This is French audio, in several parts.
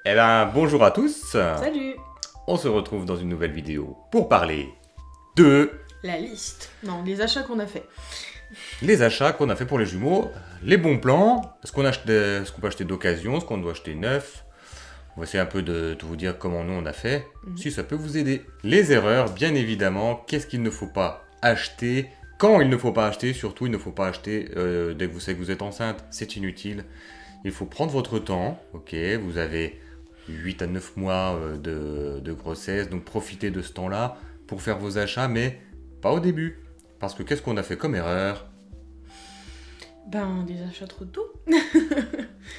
Eh ben, bonjour à tous. Salut. On se retrouve dans une nouvelle vidéo pour parler de La liste. Non, les achats qu'on a fait. les achats qu'on a fait pour les jumeaux, les bons plans, ce qu'on peut acheter d'occasion, ce qu'on doit acheter neuf. On va essayer un peu de vous dire comment nous on a fait, si ça peut vous aider. Les erreurs, bien évidemment, qu'est-ce qu'il ne faut pas acheter, quand il ne faut pas acheter, surtout il ne faut pas acheter dès que vous savez que vous êtes enceinte, c'est inutile. Il faut prendre votre temps, ok, vous avez 8 à 9 mois de grossesse, donc profitez de ce temps-là pour faire vos achats, mais pas au début. Parce que qu'est-ce qu'on a fait comme erreur? Ben, des achats trop tôt.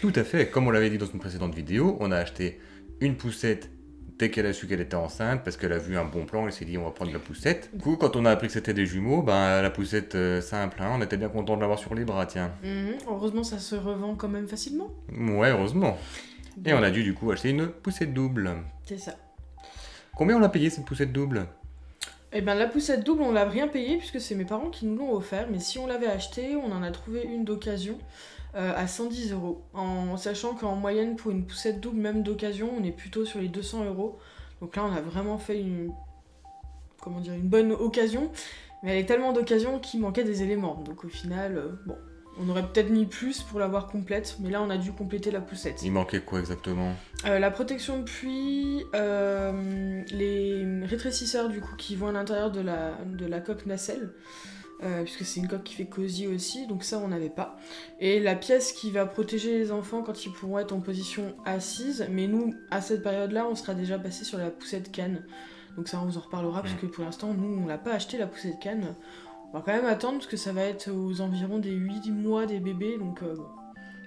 Tout à fait, comme on l'avait dit dans une précédente vidéo, on a acheté une poussette dès qu'elle a su qu'elle était enceinte, parce qu'elle a vu un bon plan, elle s'est dit on va prendre la poussette. Du coup, quand on a appris que c'était des jumeaux, ben la poussette simple, hein, on était bien content de l'avoir sur les bras, tiens. Heureusement, ça se revend quand même facilement. Ouais, heureusement. Et on a dû du coup acheter une poussette double. C'est ça. Combien on a payé cette poussette double? Eh ben, la poussette double, on l'a rien payé puisque c'est mes parents qui nous l'ont offert. Mais si on l'avait acheté, on en a trouvé une d'occasion à 110 €. En sachant qu'en moyenne, pour une poussette double, même d'occasion, on est plutôt sur les 200 €. Donc là, on a vraiment fait une bonne occasion. Mais elle est tellement d'occasion qu'il manquait des éléments. Donc au final, bon, on aurait peut-être mis plus pour l'avoir complète. Mais là, on a dû compléter la poussette. Il manquait quoi exactement? La protection de pluie, les rétrécisseurs du coup qui vont à l'intérieur de la coque nacelle, puisque c'est une coque qui fait cosy aussi, donc ça on n'avait pas. Et la pièce qui va protéger les enfants quand ils pourront être en position assise, mais nous à cette période-là on sera déjà passé sur la poussette canne. Donc ça on vous en reparlera, parce que pour l'instant nous on l'a pas acheté la poussette canne. On va quand même attendre parce que ça va être aux environs des 8 mois des bébés, donc bon,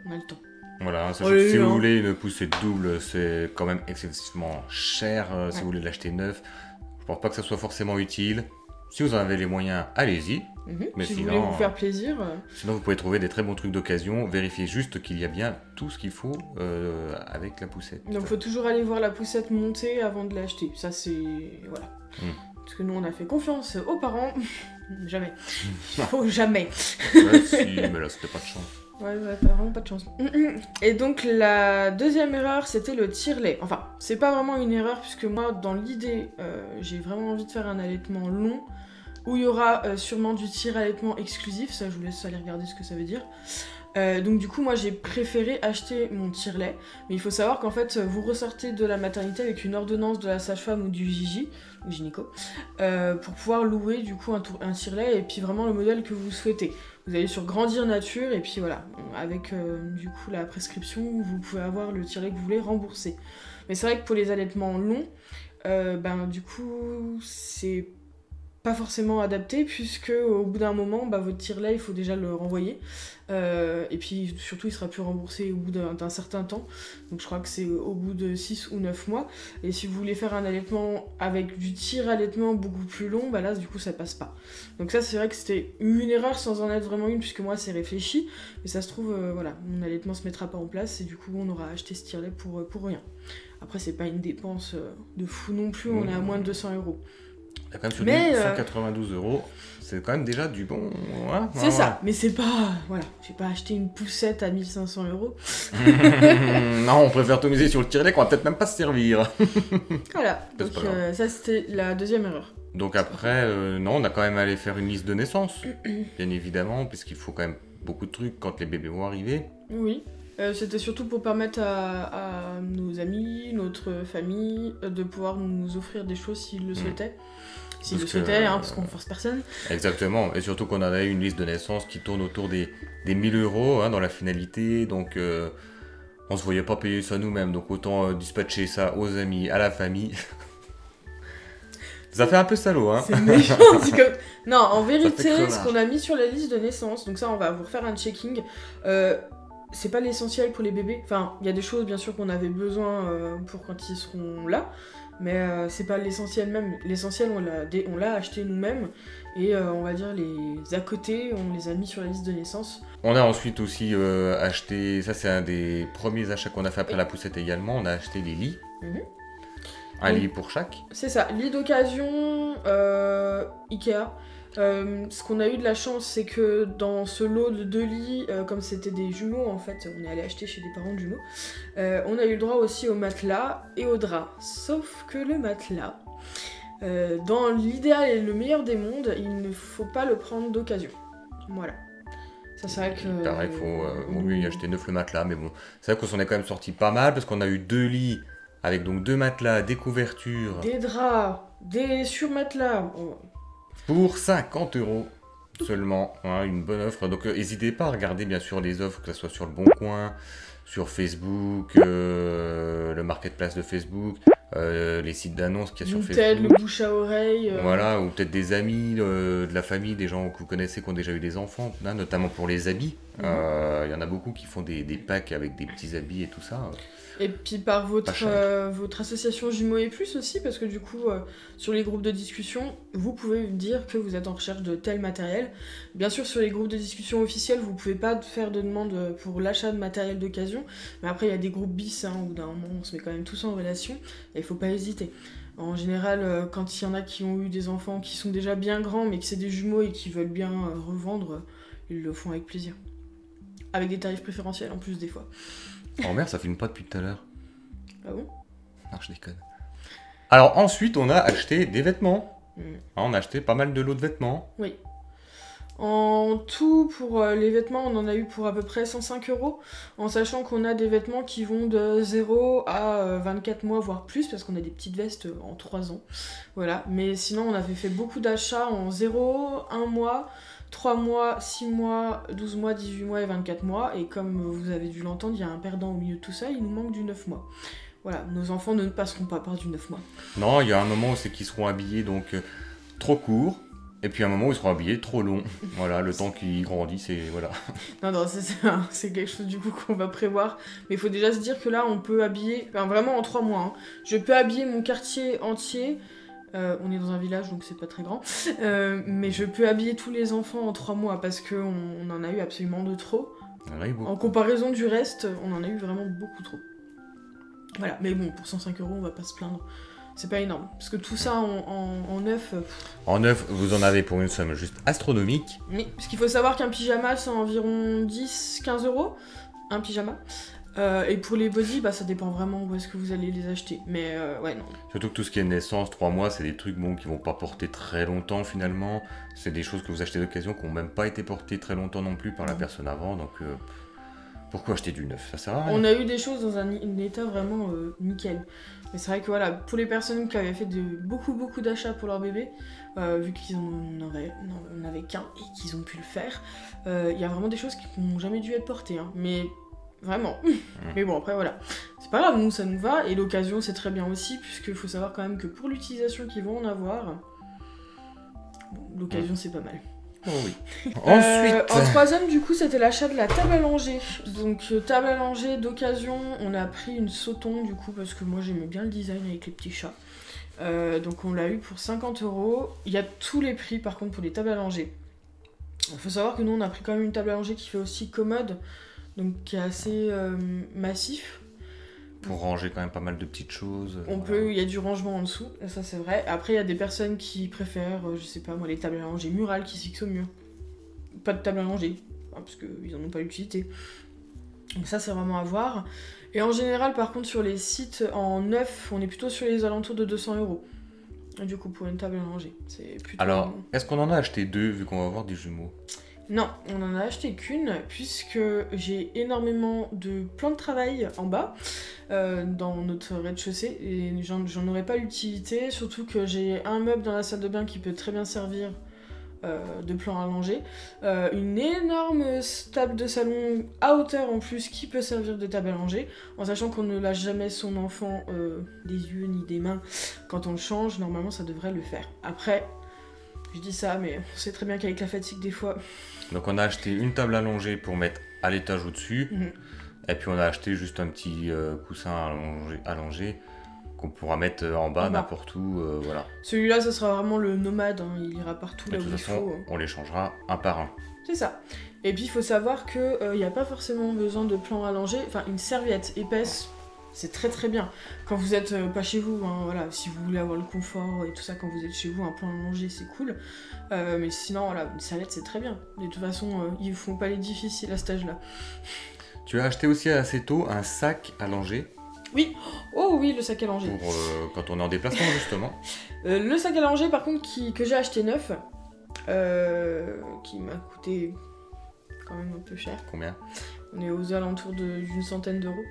on a le temps. Voilà, sachant que si vous voulez une poussette double, c'est quand même excessivement cher si vous voulez l'acheter neuf. Je pense pas que ça soit forcément utile. Si vous en avez les moyens, allez-y. Mais si sinon, vous voulez vous faire plaisir. Sinon, vous pouvez trouver des très bons trucs d'occasion. Vérifiez juste qu'il y a bien tout ce qu'il faut avec la poussette. Donc il faut toujours aller voir la poussette monter avant de l'acheter. Ça c'est... voilà. Parce que nous on a fait confiance aux parents. Jamais. Il faut jamais. Ouais, si, mais là c'était pas de chance. Ouais, t'as vraiment pas de chance. Et donc la deuxième erreur, c'était le tire-lait. Enfin, c'est pas vraiment une erreur, puisque moi, dans l'idée, j'ai vraiment envie de faire un allaitement long, où il y aura sûrement du tire-allaitement exclusif. Ça, je vous laisse aller regarder ce que ça veut dire. Donc du coup, moi, j'ai préféré acheter mon tire-lait. Mais il faut savoir qu'en fait, vous ressortez de la maternité avec une ordonnance de la sage-femme ou du gynéco, pour pouvoir louer du coup un tire-lait, et puis vraiment le modèle que vous souhaitez. Vous allez sur Grandir Nature, et puis voilà, avec du coup la prescription, vous pouvez avoir le tire-lait que vous voulez rembourser. Mais c'est vrai que pour les allaitements longs, du coup, c'est pas forcément adapté, puisque au bout d'un moment, votre tire-lait, il faut déjà le renvoyer. Et puis surtout, il sera plus remboursé au bout d'un certain temps. Donc je crois que c'est au bout de 6 ou 9 mois. Et si vous voulez faire un allaitement avec du tire-allaitement beaucoup plus long, là, du coup, ça passe pas. Donc ça, c'est vrai que c'était une erreur sans en être vraiment une, puisque moi, c'est réfléchi. Mais ça se trouve, voilà, mon allaitement se mettra pas en place, et du coup, on aura acheté ce tire-lait pour rien. Après, c'est pas une dépense de fou non plus, on est à moins de 200 €. T'as quand même sur du 192 €, c'est quand même déjà du bon. Hein, c'est ça, mais c'est pas. Voilà, j'ai pas acheté une poussette à 1500 €. Non, on préfère tout miser sur le tire-lait qu'on va peut-être même pas se servir. Voilà, donc ça c'était la deuxième erreur. Donc après, non, on a quand même allé faire une liste de naissance, bien évidemment, puisqu'il faut quand même beaucoup de trucs quand les bébés vont arriver. Oui. C'était surtout pour permettre à nos amis, notre famille, de pouvoir nous offrir des choses s'ils le souhaitaient. S'ils le souhaitaient, parce qu'on force personne. Exactement, et surtout qu'on avait une liste de naissance qui tourne autour des 1000 € dans la finalité, donc on se voyait pas payer ça nous-mêmes, donc autant dispatcher ça aux amis, à la famille. Ça fait un peu salaud, hein. C'est méchant, c'est comme... Non, en vérité, ce qu'on a mis sur la liste de naissance, donc ça on va vous refaire un checking, c'est pas l'essentiel pour les bébés. Enfin, il y a des choses bien sûr qu'on avait besoin pour quand ils seront là, mais c'est pas l'essentiel même. L'essentiel, on l'a acheté nous-mêmes, et on va dire les à côté, on les a mis sur la liste de naissance. On a ensuite aussi acheté, ça c'est un des premiers achats qu'on a fait après la poussette également, on a acheté les lits. Un lit pour chaque. C'est ça, lit d'occasion, Ikea. Ce qu'on a eu de la chance, c'est que dans ce lot de 2 lits, comme c'était des jumeaux en fait, on est allé acheter chez des parents de jumeaux, on a eu le droit aussi au matelas et au drap. Sauf que le matelas, dans l'idéal et le meilleur des mondes, il ne faut pas le prendre d'occasion. Voilà. Ça, c'est vrai que... Il paraît qu'il vaut mieux y acheter 9 le matelas, mais bon, c'est vrai qu'on s'en est quand même sorti pas mal, parce qu'on a eu 2 lits, avec donc 2 matelas, des couvertures... Des draps, des surmatelas... Pour 50 € seulement, hein, une bonne offre. Donc n'hésitez pas à regarder bien sûr les offres, que ce soit sur le Bon Coin, sur Facebook, le marketplace de Facebook, les sites d'annonces qu'il y a sur Facebook. Facebook. Le bouche à oreille. Voilà, ou peut-être des amis de la famille, des gens que vous connaissez qui ont déjà eu des enfants, hein, notamment pour les habits. Il y en a beaucoup qui font des packs avec des petits habits et tout ça. Et puis par votre association Jumeaux et Plus aussi, parce que du coup, sur les groupes de discussion, vous pouvez dire que vous êtes en recherche de tel matériel. Bien sûr, sur les groupes de discussion officiels, vous pouvez pas faire de demande pour l'achat de matériel d'occasion, mais après, il y a des groupes bis, hein, où d'un moment, on se met quand même tous en relation, et il faut pas hésiter. En général, quand il y en a qui ont eu des enfants qui sont déjà bien grands, mais que c'est des jumeaux et qui veulent bien revendre, ils le font avec plaisir. Avec des tarifs préférentiels en plus, des fois. Oh merde, ça filme pas depuis tout à l'heure. Ah bon? Non, je déconne. Alors ensuite, on a acheté des vêtements. On a acheté pas mal de lots de vêtements. Oui. En tout, pour les vêtements, on en a eu pour à peu près 105 €, en sachant qu'on a des vêtements qui vont de 0 à 24 mois, voire plus, parce qu'on a des petites vestes en 3 ans. Voilà. Mais sinon, on avait fait beaucoup d'achats en 0, 1 mois... 3 mois, 6 mois, 12 mois, 18 mois et 24 mois. Et comme vous avez dû l'entendre, il y a un perdant au milieu de tout ça, il nous manque du 9 mois. Voilà, nos enfants ne passeront pas par du 9 mois. Non, il y a un moment où c'est qu'ils seront habillés donc trop court, et puis un moment où ils seront habillés trop long. Voilà, le temps qu'ils grandissent et voilà. Non, c'est quelque chose du coup qu'on va prévoir. Mais il faut déjà se dire que là, on peut habiller, enfin vraiment en 3 mois. Hein. Je peux habiller mon quartier entier. On est dans un village donc c'est pas très grand, mais je peux habiller tous les enfants en 3 mois parce qu'on en a eu absolument de trop. En comparaison du reste, on en a eu vraiment beaucoup trop. Voilà, mais bon, pour 105 €, on va pas se plaindre. C'est pas énorme, parce que tout ça en neuf... En neuf, vous en avez pour une somme juste astronomique. Oui, parce qu'il faut savoir qu'un pyjama, c'est environ 10-15 €, un pyjama. Et pour les body, bah ça dépend vraiment où est-ce que vous allez les acheter. Mais ouais, non. Surtout que tout ce qui est naissance, 3 mois, c'est des trucs qui vont pas porter très longtemps finalement. C'est des choses que vous achetez d'occasion qui n'ont même pas été portées très longtemps non plus par la personne avant. Donc pourquoi acheter du neuf? Ça sert à rien. On a eu des choses dans un état vraiment nickel. Mais c'est vrai que voilà, pour les personnes qui avaient fait beaucoup d'achats pour leur bébé, vu qu'ils n'en avaient qu'un et qu'ils ont pu le faire, il y a vraiment des choses qui n'ont jamais dû être portées. Hein. Mais vraiment. Mais bon, après, voilà. C'est pas grave, nous, ça nous va. Et l'occasion, c'est très bien aussi, puisqu'il faut savoir quand même que pour l'utilisation qu'ils vont en avoir, l'occasion, c'est pas mal. Oh oui. Ensuite... En troisième, du coup, c'était l'achat de la table à langer. Donc, table à langer d'occasion, on a pris une Sauton, du coup, parce que moi, j'aimais bien le design avec les petits chats. Donc, on l'a eu pour 50 €. Il y a tous les prix, par contre, pour les tables à langer. Il faut savoir que nous, on a pris quand même une table à langer qui fait aussi commode, donc qui est assez massif. Pour ranger quand même pas mal de petites choses. Il y a du rangement en dessous, ça c'est vrai. Après, il y a des personnes qui préfèrent, je sais pas moi, les tables à langer murales qui se fixent au mur. Pas de table à langer, parce qu'ils en ont pas l'utilité. Donc ça, c'est vraiment à voir. Et en général, par contre, sur les sites en neuf, on est plutôt sur les alentours de 200 €. Du coup, pour une table à langer, c'est plutôt... Alors, est-ce qu'on en a acheté 2, vu qu'on va avoir des jumeaux? Non, on en a acheté qu'une, puisque j'ai énormément de plans de travail en bas, dans notre rez-de-chaussée, et j'en aurais pas l'utilité, surtout que j'ai un meuble dans la salle de bain qui peut très bien servir de plan à langer, une énorme table de salon à hauteur en plus qui peut servir de table à langer, en sachant qu'on ne lâche jamais son enfant des yeux ni des mains quand on le change, normalement ça devrait le faire. Après, je dis ça, mais on sait très bien qu'avec la fatigue des fois... Donc on a acheté une table allongée pour mettre à l'étage au-dessus, et puis on a acheté juste un petit coussin allongé qu'on pourra mettre en bas, n'importe où, voilà. Celui-là, ça sera vraiment le nomade, hein, il ira partout là où il faut. On les changera un par un. C'est ça. Et puis il faut savoir qu'il n'y a pas forcément besoin de plan allongé, enfin une serviette épaisse c'est très très bien. Quand vous êtes pas chez vous, hein, voilà, si vous voulez avoir le confort et tout ça, quand vous êtes chez vous, un plan à manger, c'est cool. Mais sinon, voilà, une salette, c'est très bien. De toute façon, ils font pas les difficiles à cet âge-là. Tu as acheté aussi assez tôt un sac à langer. Oui, oh oui, le sac à langer. Pour quand on est en déplacement, justement. Le sac à langer, par contre, que j'ai acheté neuf, qui m'a coûté quand même un peu cher. Combien? On est aux alentours d'une centaine d'euros.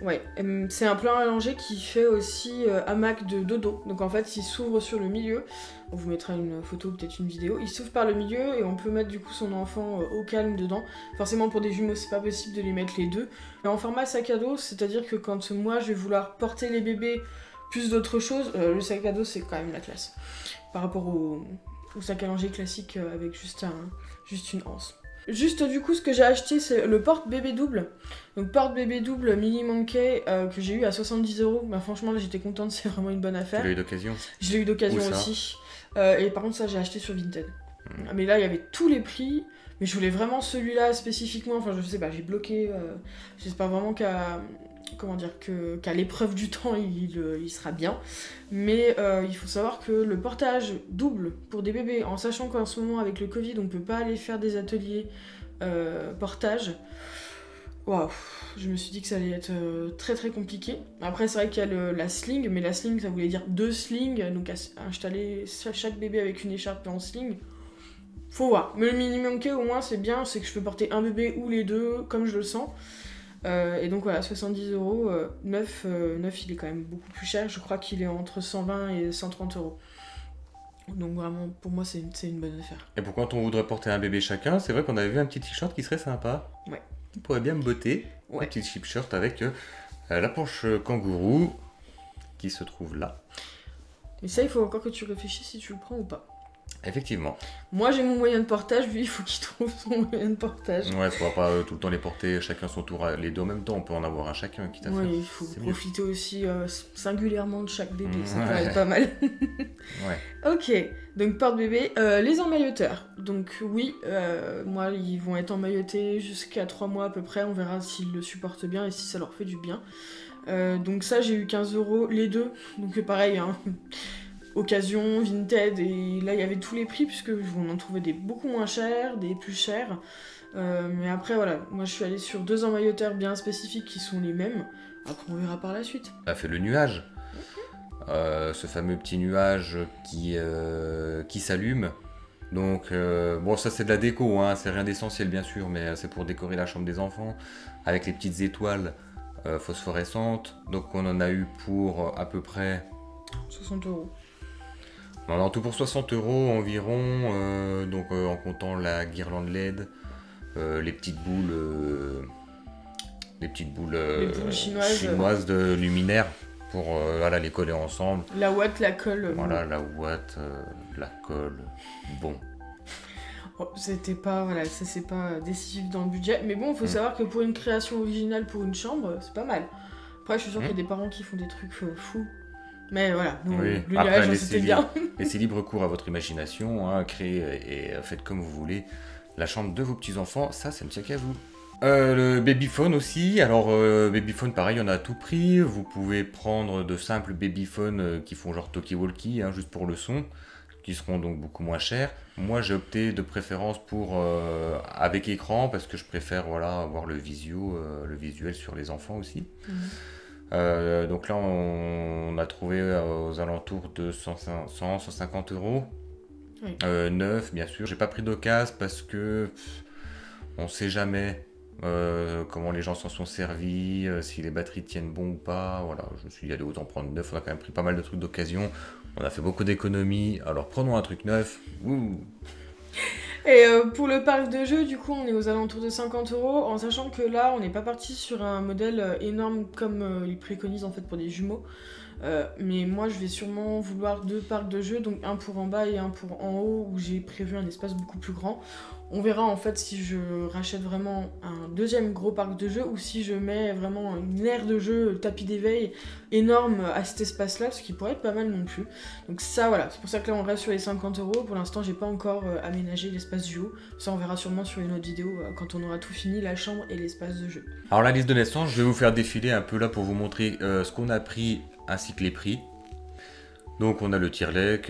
Ouais, c'est un plan à langer qui fait aussi hamac de dodo. Donc en fait, il s'ouvre sur le milieu. On vous mettra une photo, peut-être une vidéo. Il s'ouvre par le milieu et on peut mettre du coup son enfant au calme dedans. Forcément, pour des jumeaux, c'est pas possible de les mettre les deux. Mais en format sac à dos, c'est-à-dire que quand moi je vais vouloir porter les bébés plus d'autres choses, le sac à dos c'est quand même la classe. Par rapport au sac à langer classique avec juste une anse. Juste du coup, ce que j'ai acheté, c'est le porte-bébé double. Donc porte-bébé double mini monkey que j'ai eu à 70 €. Bah franchement, là j'étais contente, c'est vraiment une bonne affaire. Tu l'as eu d'occasion? Je l'ai eu d'occasion aussi. Et par contre, ça j'ai acheté sur Vinted. Mais là, il y avait tous les prix. Mais je voulais vraiment celui-là spécifiquement. Enfin, je sais pas, j'ai bloqué. J'espère vraiment qu'à l'épreuve du temps, il sera bien. Mais il faut savoir que le portage double pour des bébés, en sachant qu'en ce moment, avec le Covid, on peut pas aller faire des ateliers portage. Waouh, je me suis dit que ça allait être très très compliqué. Après, c'est vrai qu'il y a la sling, mais la sling, ça voulait dire 2 slings. Donc, installer chaque bébé avec une écharpe en sling. Faut voir. Mais le mini monkey, au moins, c'est bien, c'est que je peux porter un bébé ou les deux, comme je le sens. Et donc voilà, 70 €, neuf, il est quand même beaucoup plus cher. Je crois qu'il est entre 120 et 130 €. Donc vraiment, pour moi, c'est une bonne affaire. Et pour quand on voudrait porter un bébé chacun, c'est vrai qu'on avait vu un petit t-shirt qui serait sympa. Ouais. On pourrait bien me botter. Ouais. Un petit t-shirt avec la planche kangourou qui se trouve là. Mais ça, il faut encore que tu réfléchisses si tu le prends ou pas. Effectivement. Moi, j'ai mon moyen de portage, lui, il faut qu'il trouve son moyen de portage. Ouais, il faudra pas tout le temps les porter chacun son tour, les deux en même temps. On peut en avoir un chacun qui t'a fait. Ouais, il faut profiter aussi singulièrement de chaque bébé, ça Ouais. pourrait être pas mal. Ouais. Ok, donc porte-bébé. Les emmailloteurs. Donc oui, moi, ils vont être emmaillotés jusqu'à 3 mois à peu près. On verra s'ils le supportent bien et si ça leur fait du bien. Donc ça, j'ai eu 15 € les deux. Donc pareil, hein. Occasion, Vinted, et là il y avait tous les prix puisque on en trouvait des beaucoup moins chers, des plus chers. Mais après voilà, moi je suis allée sur 2 emmailloteurs bien spécifiques qui sont les mêmes. Après on verra par la suite. On a fait le nuage. Ce fameux petit nuage qui s'allume. Donc bon, ça c'est de la déco, hein, c'est rien d'essentiel bien sûr, mais c'est pour décorer la chambre des enfants avec les petites étoiles phosphorescentes. Donc on en a eu pour à peu près 60 €. On en a tout pour 60 € environ, donc en comptant la guirlande LED, les petites boules chinoises de luminaire pour voilà, les coller ensemble. La ouate, la colle. Voilà, la ouate, la colle, bon. Oh, c'était pas, voilà, ça c'est pas décisif dans le budget, mais bon, il faut savoir que pour une création originale pour une chambre, c'est pas mal. Après, je suis sûre qu'il y a des parents qui font des trucs fous. Mais voilà, nous, oui. le nuage, c'était bien. Laissez libre cours à votre imagination, hein, créez et faites comme vous voulez. La chambre de vos petits-enfants, ça, c'est ne tient qu'à vous. Le babyphone aussi. Alors, babyphone, pareil, on a à tout prix. Vous pouvez prendre de simples babyphones qui font genre talkie-walkie, hein, juste pour le son, qui seront donc beaucoup moins chers. Moi, j'ai opté de préférence pour avec écran, parce que je préfère voilà, avoir le visuel sur les enfants aussi. Donc là, on a trouvé aux alentours de 150 €. Oui. Neuf, bien sûr. J'ai pas pris d'occasion parce que on sait jamais comment les gens s'en sont servis, si les batteries tiennent bon ou pas. Voilà, je me suis dit, allez, autant prendre neuf. On a quand même pris pas mal de trucs d'occasion. On a fait beaucoup d'économies. Alors prenons un truc neuf. Ouh. Et pour le parc de jeux, du coup, on est aux alentours de 50 €, en sachant que là, on n'est pas parti sur un modèle énorme comme ils préconisent en fait pour des jumeaux. Mais moi, je vais sûrement vouloir 2 parcs de jeux, donc un pour en bas et un pour en haut, où j'ai prévu un espace beaucoup plus grand. On verra en fait si je rachète vraiment un deuxième gros parc de jeux ou si je mets vraiment une aire de jeu, tapis d'éveil énorme à cet espace-là, ce qui pourrait être pas mal non plus. Donc ça voilà, c'est pour ça que là on reste sur les 50 €. Pour l'instant j'ai pas encore aménagé l'espace duo. Ça on verra sûrement sur une autre vidéo quand on aura tout fini, la chambre et l'espace de jeu. Alors la liste de naissance, je vais vous faire défiler un peu là pour vous montrer ce qu'on a pris ainsi que les prix. Donc on a le tire-lait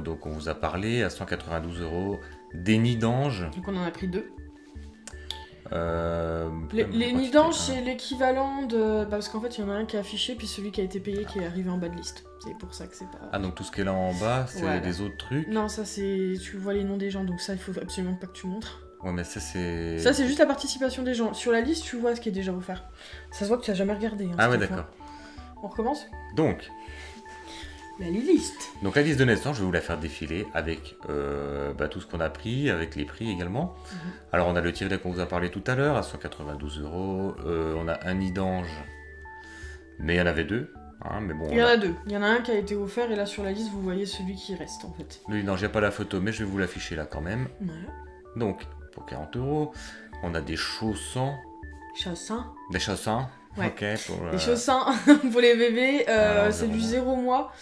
donc on vous a parlé à 192 €. Des nids d'ange. Donc on en a pris 2. Les Les nids d'ange c'est l'équivalent de... parce qu'en fait il y en a un qui est affiché puis celui qui a été payé qui est arrivé en bas de liste. C'est pour ça que c'est pas... Ah donc tout ce qui est là en bas c'est Voilà. des autres trucs. Non ça c'est... tu vois les noms des gens donc ça il faut absolument pas que tu montres. Ouais mais ça c'est... Ça c'est juste la participation des gens. Sur la liste tu vois ce qui est déjà offert. Ça se voit que tu as jamais regardé. Hein, Ah ouais cette fois. d'accord. On recommence. Donc La liste. la liste de naissance, je vais vous la faire défiler avec tout ce qu'on a pris, avec les prix également. Alors on a le tire-lait qu'on vous a parlé tout à l'heure à 192 €. On a un nid d'ange, mais il y en avait 2. Hein, mais bon, Il y en a 2. Il y en a un qui a été offert et là sur la liste vous voyez celui qui reste en fait. Le nid d'ange, j'ai pas la photo, mais je vais vous l'afficher là quand même. Voilà. Donc pour 40 €, on a des chaussons. Chassin. Des chaussons. Ouais. Ok. Pour, Les chaussins pour les bébés, Alors, c'est du 0 mois.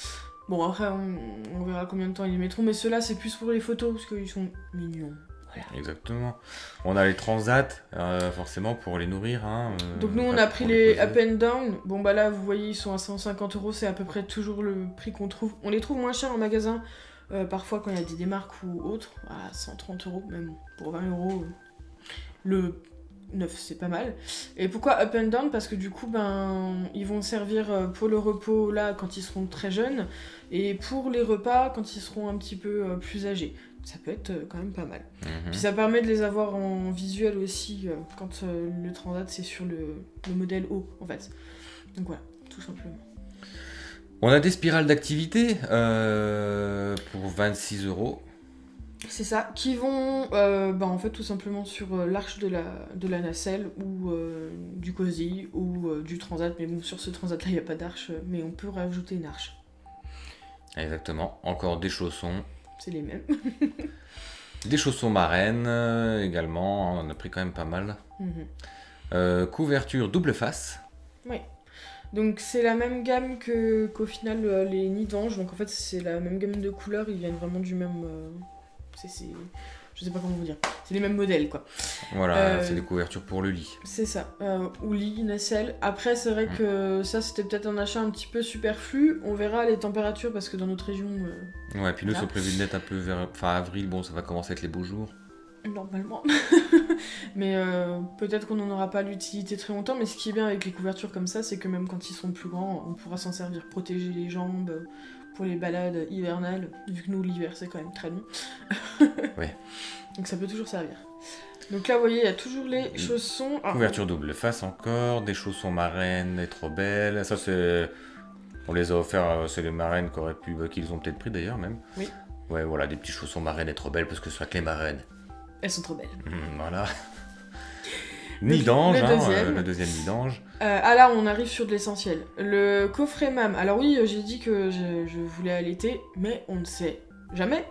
Bon après on verra combien de temps ils mettront, mais ceux-là c'est plus pour les photos parce qu'ils sont mignons. Voilà. Exactement. On a les transats, forcément pour les nourrir. Hein, Donc nous on a pris les up and down. Bon bah là vous voyez ils sont à 150 €, c'est à peu près toujours le prix qu'on trouve. On les trouve moins chers en magasin, parfois quand il y a des démarques ou autres, à 130 €, même pour 20 €. Le 9 c'est pas mal. Et pourquoi up and down? Parce que du coup ils vont servir pour le repos là quand ils seront très jeunes et pour les repas quand ils seront un petit peu plus âgés. Ça peut être quand même pas mal. Puis ça permet de les avoir en visuel aussi quand le transat c'est sur le modèle haut en fait. Donc voilà, tout simplement. On a des spirales d'activité pour 26 €. C'est ça, qui vont en fait tout simplement sur l'arche de la nacelle ou du cosy ou du transat, mais bon sur ce transat là il n'y a pas d'arche, mais on peut rajouter une arche. Exactement, encore des chaussons. C'est les mêmes. Des chaussons marraines également, on a pris quand même pas mal. Couverture double face. Oui. Donc c'est la même gamme qu'au final les nids d'ange, donc en fait c'est la même gamme de couleurs, ils viennent vraiment du même... je sais pas comment vous dire, c'est les mêmes modèles quoi. Voilà, c'est des couvertures pour le lit. C'est ça, ou lit, nacelle. Après c'est vrai que ça c'était peut-être un achat un petit peu superflu, on verra les températures parce que dans notre région... Ouais, puis nous c'est prévu de naître un peu vers avril, bon ça va commencer à être les beaux jours. Normalement. Mais peut-être qu'on n'en aura pas l'utilité très longtemps, mais ce qui est bien avec les couvertures comme ça, c'est que même quand ils seront plus grands, on pourra s'en servir, protéger les jambes pour les balades hivernales, vu que nous l'hiver c'est quand même très long. Ouais. Donc ça peut toujours servir. Donc là vous voyez, il y a toujours les chaussons. Couverture double face encore, des chaussons marraines et trop belles. Ça c'est... On les a offerts, c'est les marraines qu'ils ont peut-être pris d'ailleurs même. Oui. Ouais voilà, des petits chaussons marraines et trop belles parce que ce soit que les marraines. Elles sont trop belles. Voilà. Nid d'ange, le deuxième nid d'ange. Là, on arrive sur de l'essentiel. Le coffret MAM. Alors oui, j'ai dit que je voulais allaiter, mais on ne sait jamais.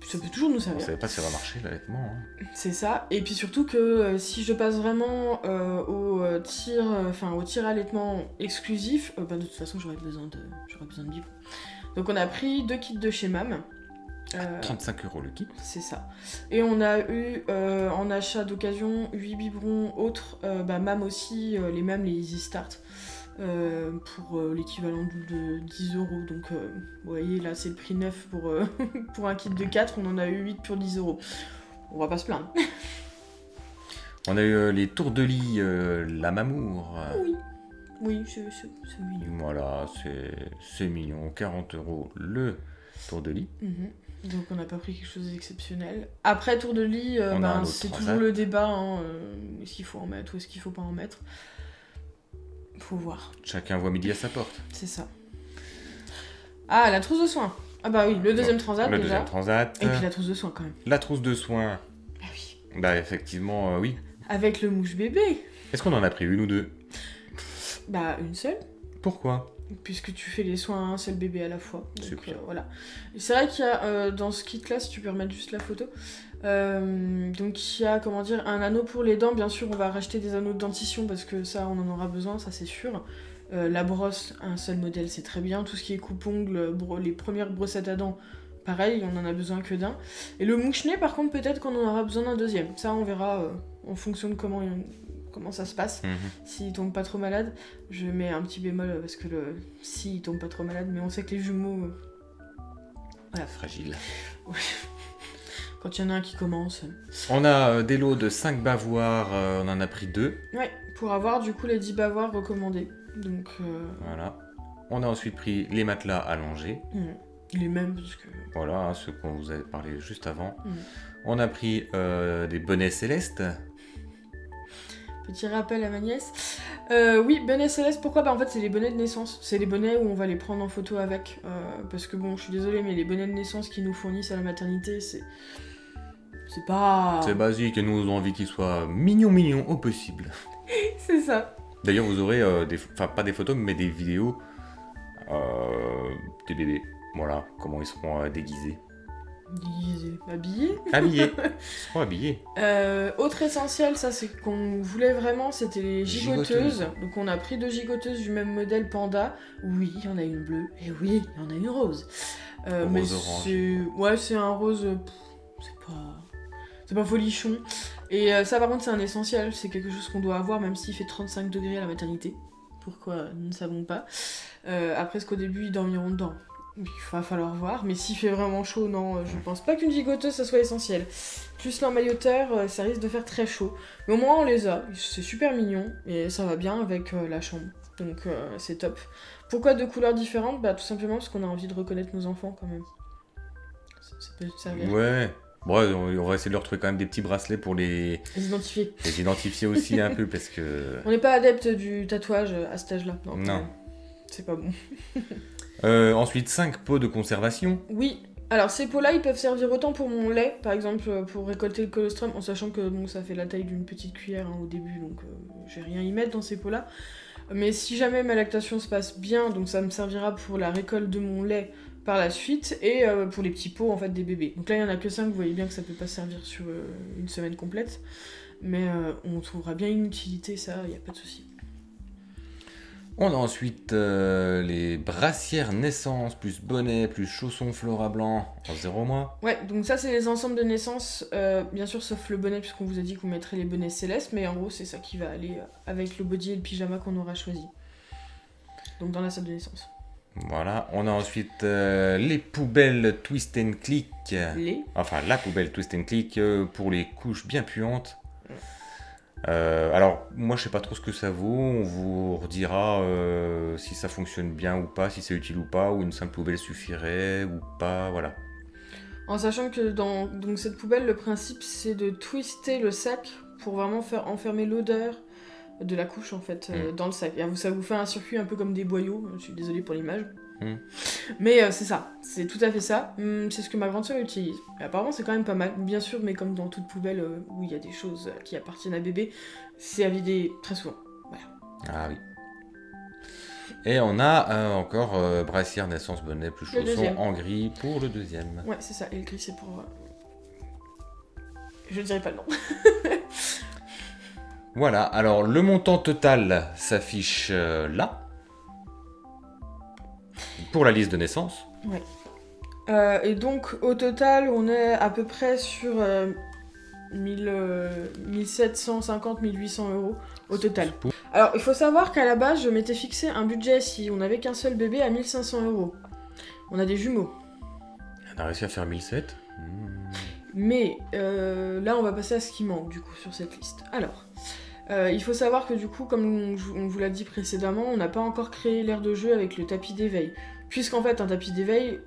Ça peut toujours nous On servir. savait pas si ça va marcher l'allaitement. Hein. C'est ça. Et puis surtout que si je passe vraiment au tir allaitement exclusif, de toute façon j'aurais besoin de biberon. Donc on a pris 2 kits de chez MAM. 35 € le kit. C'est ça. Et on a eu en achat d'occasion 8 biberons autres, MAM aussi, les mêmes, les Easy Start, pour l'équivalent de 10 €. Donc vous voyez là c'est le prix neuf pour un kit de 4, on en a eu 8 pour 10 €. On va pas se plaindre. On a eu les tours de lit, la Mamour. Oui, c'est mignon. Voilà, c'est mignon. 40 € le tour de lit. Donc on n'a pas pris quelque chose d'exceptionnel. Après tour de lit, c'est toujours le débat, est-ce qu'il faut en mettre ou est-ce qu'il faut pas en mettre. Faut voir. Chacun voit midi à sa porte. C'est ça. Ah, la trousse de soins. Ah bah oui, le deuxième transat le déjà. Deuxième transat. Et puis la trousse de soins quand même. La trousse de soins. Ah oui. Bah effectivement, oui. Avec le mouche bébé. Est-ce qu'on en a pris une ou deux? Bah une seule. Pourquoi? Puisque tu fais les soins à un seul bébé à la fois. Donc, Super. voilà. C'est vrai qu'il y a dans ce kit là, si tu peux remettre juste la photo, Donc il y a, comment dire, un anneau pour les dents. Bien sûr, on va racheter des anneaux de dentition parce que ça, on en aura besoin, ça c'est sûr. La brosse, un seul modèle, c'est très bien. Tout ce qui est coupe-ongles, les premières brossettes à dents, pareil, on en a besoin que d'un. Et le mouche-nez, par contre, peut-être qu'on en aura besoin d'un deuxième. Ça, on verra en fonction de comment ça se passe. S'il tombe pas trop malade, je mets un petit bémol parce que s'il tombe pas trop malade, mais on sait que les jumeaux... voilà. Fragile. Quand il y en a un qui commence. On a des lots de 5 bavoirs, on en a pris 2. Ouais, pour avoir du coup les 10 bavoirs recommandés. Donc voilà. On a ensuite pris les matelas allongés. Les mêmes, parce que... Voilà, hein, ceux qu'on vous avait parlé juste avant. On a pris des bonnets célestes. Petit rappel à ma nièce. Oui, bonnets célestes, pourquoi ? Bah en fait c'est les bonnets de naissance. C'est les bonnets où on va les prendre en photo avec. Parce que bon, je suis désolée, mais les bonnets de naissance qu'ils nous fournissent à la maternité, c'est pas... C'est basique et nous avons envie qu'ils soient mignons au possible. C'est ça. D'ailleurs vous aurez, pas des photos, mais des vidéos des bébés. Voilà, comment ils seront déguisés. Déguisés. Habillés. Habillés. Ils seront habillés. Autre essentiel, ça c'est qu'on voulait vraiment, c'était les gigoteuses. Donc on a pris 2 gigoteuses du même modèle Panda. Oui, il y en a une bleue. Et oui, il y en a une rose. Mais orange. c'est un rose... C'est pas folichon. Et ça par contre c'est un essentiel, c'est quelque chose qu'on doit avoir même s'il fait 35 degrés à la maternité. Pourquoi, nous ne savons pas. Après, est-ce qu'au début ils dormiront dedans ? Il va falloir voir, mais s'il fait vraiment chaud, non, je pense pas qu'une gigoteuse ça soit essentiel. Plus l'emmailloteur, ça risque de faire très chaud. Mais au moins on les a, c'est super mignon, et ça va bien avec la chambre. Donc c'est top. Pourquoi 2 couleurs différentes ? Bah tout simplement parce qu'on a envie de reconnaître nos enfants quand même. Ça peut servir. Ouais. Bon, on va essayer de leur trouver quand même des petits bracelets pour les identifier. Les identifier aussi un peu parce que... On n'est pas adepte du tatouage à cet âge-là. Non. C'est pas bon. Ensuite, 5 pots de conservation. Oui. Alors ces pots-là, ils peuvent servir autant pour mon lait, par exemple pour récolter le colostrum, en sachant que bon, ça fait la taille d'une petite cuillère au début, donc je vais rien y mettre dans ces pots-là. Mais si jamais ma lactation se passe bien, donc ça me servira pour la récolte de mon lait par la suite, et pour les petits pots en fait des bébés. Donc là il y en a que 5, vous voyez bien que ça peut pas servir sur une semaine complète, mais on trouvera bien une utilité, ça, y a pas de souci. On a ensuite les brassières naissance, plus bonnet, plus chaussons Flora blanc en 0 mois. Ouais, donc ça c'est les ensembles de naissance, bien sûr sauf le bonnet puisqu'on vous a dit qu'on mettrait les bonnets célestes, mais en gros c'est ça qui va aller avec le body et le pyjama qu'on aura choisi. Donc dans la salle de naissance. Voilà, on a ensuite les poubelles Twist and Click. Enfin, la poubelle Twist and Click pour les couches bien puantes. Alors, moi je sais pas trop ce que ça vaut, on vous redira si ça fonctionne bien ou pas, si c'est utile ou pas, ou une simple poubelle suffirait ou pas, voilà. En sachant que dans donc, cette poubelle, le principe c'est de twister le sac pour vraiment faire enfermer l'odeur de la couche en fait dans le sac. Et ça vous fait un circuit un peu comme des boyaux, je suis désolée pour l'image. Mais c'est ça, c'est tout à fait ça. C'est ce que ma grande sœur utilise. Et apparemment c'est quand même pas mal, bien sûr, mais comme dans toute poubelle où il y a des choses qui appartiennent à bébé, c'est à vider très souvent. Voilà. Ah oui. Et on a encore brassière naissance bonnet plus chaussons en gris pour le deuxième. Ouais, c'est ça, et le gris c'est pour... Je dirais pas le nom. Voilà, alors le montant total s'affiche là. Pour la liste de naissance. Ouais. Et donc au total, on est à peu près sur 1750-1800 € au total. Alors il faut savoir qu'à la base, je m'étais fixé un budget si on n'avait qu'un seul bébé à 1500 €. On a des jumeaux. On a réussi à faire 1700. Mais là, on va passer à ce qui manque du coup sur cette liste. Alors, il faut savoir que du coup, comme on vous l'a dit précédemment, on n'a pas encore créé l'aire de jeu avec le tapis d'éveil. Puisqu'en fait, un tapis d'éveil,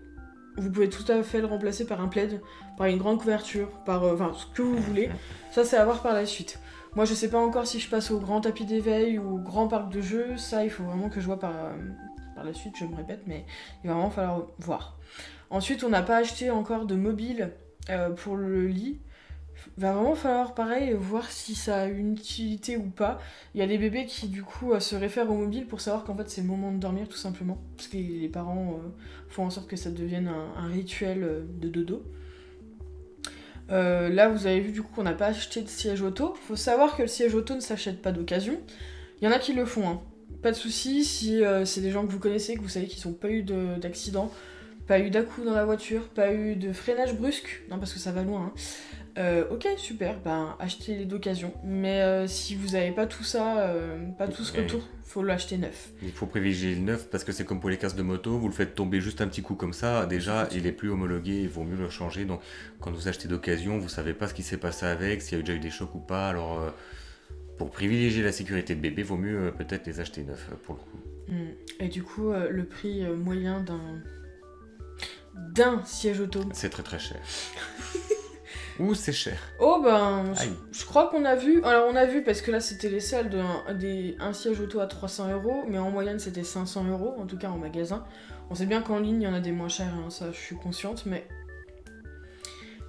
vous pouvez tout à fait le remplacer par un plaid, par une grande couverture, par ce que vous voulez. Ça, c'est à voir par la suite. Moi, je sais pas encore si je passe au grand tapis d'éveil ou au grand parc de jeux. Ça, il faut vraiment que je vois par la suite, je me répète, mais il va vraiment falloir voir. Ensuite, on n'a pas acheté encore de mobile pour le lit. Il va vraiment falloir, pareil, voir si ça a une utilité ou pas. Il y a des bébés qui, du coup, se réfèrent au mobile pour savoir qu'en fait, c'est le moment de dormir, tout simplement. Parce que les parents font en sorte que ça devienne un rituel de dodo. Là, vous avez vu du coup qu'on n'a pas acheté de siège auto. Faut savoir que le siège auto ne s'achète pas d'occasion. Il y en a qui le font, hein. Pas de souci si c'est des gens que vous connaissez, que vous savez qu'ils n'ont pas eu d'accident, pas eu d'à-coups dans la voiture, pas eu de freinage brusque, non parce que ça va loin, hein. Ok, super, ben achetez-les d'occasion. Mais si vous n'avez pas tout ça, pas tout ce retour, faut l'acheter neuf. Il faut privilégier le neuf parce que c'est comme pour les casques de moto, vous le faites tomber juste un petit coup comme ça, déjà il est plus homologué, il vaut mieux le changer. Donc quand vous achetez d'occasion, vous savez pas ce qui s'est passé avec, s'il y a déjà eu des chocs ou pas. Alors pour privilégier la sécurité de bébé, vaut mieux peut-être les acheter neufs pour le coup. Et du coup, le prix moyen d'un siège auto. C'est très très cher. Ou c'est cher. Oh ben, je crois qu'on a vu. Alors on a vu parce que là c'était les salles un siège auto à 300 €, mais en moyenne c'était 500 €, en tout cas en magasin. On sait bien qu'en ligne il y en a des moins chers, hein, ça je suis consciente, mais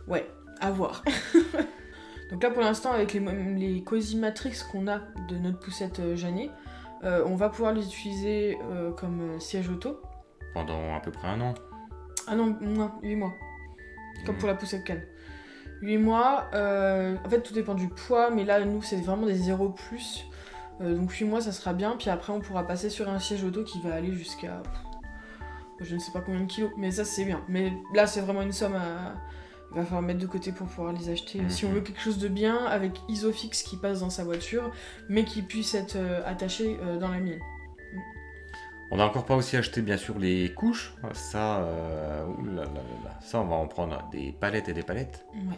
ouais, à voir. Donc là pour l'instant avec les Cozy Matrix qu'on a de notre poussette Jeannet, on va pouvoir les utiliser comme siège auto. Pendant à peu près 1 an. Ah non, 8 mois. Comme pour la poussette Can. 8 mois, en fait tout dépend du poids, mais là nous c'est vraiment des 0+. Donc 8 mois ça sera bien, puis après on pourra passer sur un siège auto qui va aller jusqu'à je ne sais pas combien de kilos, mais ça c'est bien. Mais là c'est vraiment une somme il va falloir mettre de côté pour pouvoir les acheter. Si on veut quelque chose de bien, avec Isofix qui passe dans sa voiture, mais qui puisse être attaché dans la mienne. On n'a encore pas aussi acheté bien sûr les couches, ça, ça on va en prendre des palettes et des palettes. Ouais.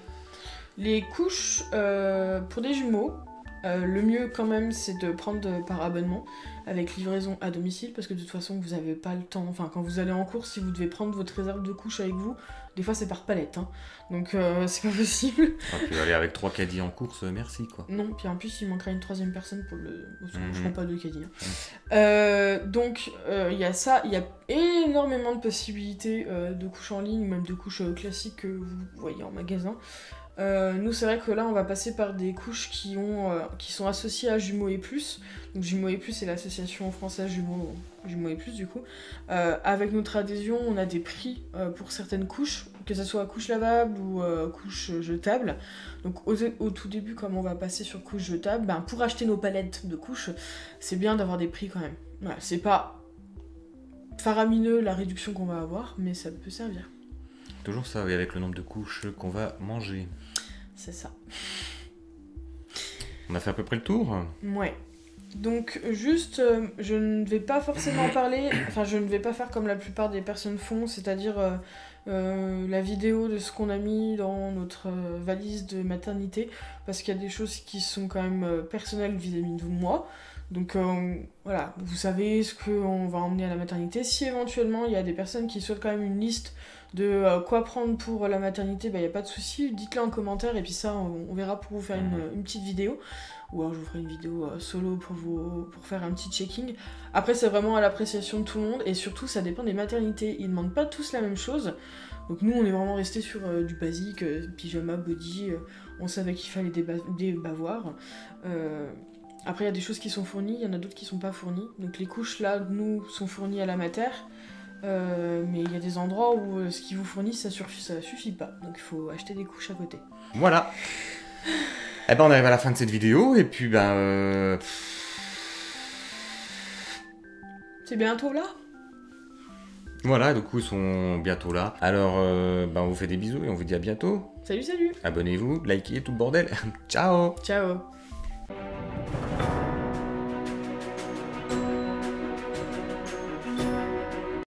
Les couches pour des jumeaux, le mieux quand même c'est de prendre par abonnement avec livraison à domicile parce que de toute façon vous n'avez pas le temps, enfin quand vous allez en course, si vous devez prendre votre réserve de couches avec vous, des fois c'est par palette, hein. Donc c'est pas possible. Puis aller avec 3 caddies en course, merci quoi. Non, puis en plus il manquera une 3e personne pour le... Je prends pas 2 caddies. Hein. Donc il y a ça, il y a énormément de possibilités de couches en ligne, même de couches classiques que vous voyez en magasin. Nous c'est vrai que là on va passer par des couches qui sont associées à Jumeaux et Plus. Donc Jumeaux et Plus c'est l'association française Jumeaux et Plus du coup. Avec notre adhésion on a des prix pour certaines couches, que ce soit couches lavables ou couches jetables. Donc au tout début comme on va passer sur couches jetables, pour acheter nos palettes de couches c'est bien d'avoir des prix quand même. Voilà, c'est pas faramineux la réduction qu'on va avoir, mais ça peut servir. Toujours ça, oui, avec le nombre de couches qu'on va manger. C'est ça. On a fait à peu près le tour. Ouais. Donc juste, je ne vais pas forcément parler, enfin je ne vais pas faire comme la plupart des personnes font, c'est-à-dire la vidéo de ce qu'on a mis dans notre valise de maternité, parce qu'il y a des choses qui sont quand même personnelles vis-à-vis de moi. Donc voilà, vous savez ce qu'on va emmener à la maternité. Si éventuellement il y a des personnes qui souhaitent quand même une liste de quoi prendre pour la maternité, il n'y a pas de souci, dites-le en commentaire et puis ça on verra pour vous faire une petite vidéo. Ou alors je vous ferai une vidéo solo pour faire un petit checking. Après c'est vraiment à l'appréciation de tout le monde et surtout ça dépend des maternités. Ils ne demandent pas tous la même chose. Donc nous on est vraiment resté sur du basique, pyjama, body, on savait qu'il fallait des bavoirs. Après il y a des choses qui sont fournies, il y en a d'autres qui sont pas fournies. Donc les couches là, nous, sont fournies à la mater. Mais il y a des endroits où ce qu'ils vous fournissent ça suffit pas. Donc il faut acheter des couches à côté. Voilà. Eh ben on arrive à la fin de cette vidéo et puis c'est bientôt là. Voilà, du coup ils sont bientôt là. Alors on vous fait des bisous et on vous dit à bientôt. Salut. Abonnez-vous, likez tout le bordel. Ciao. Ciao.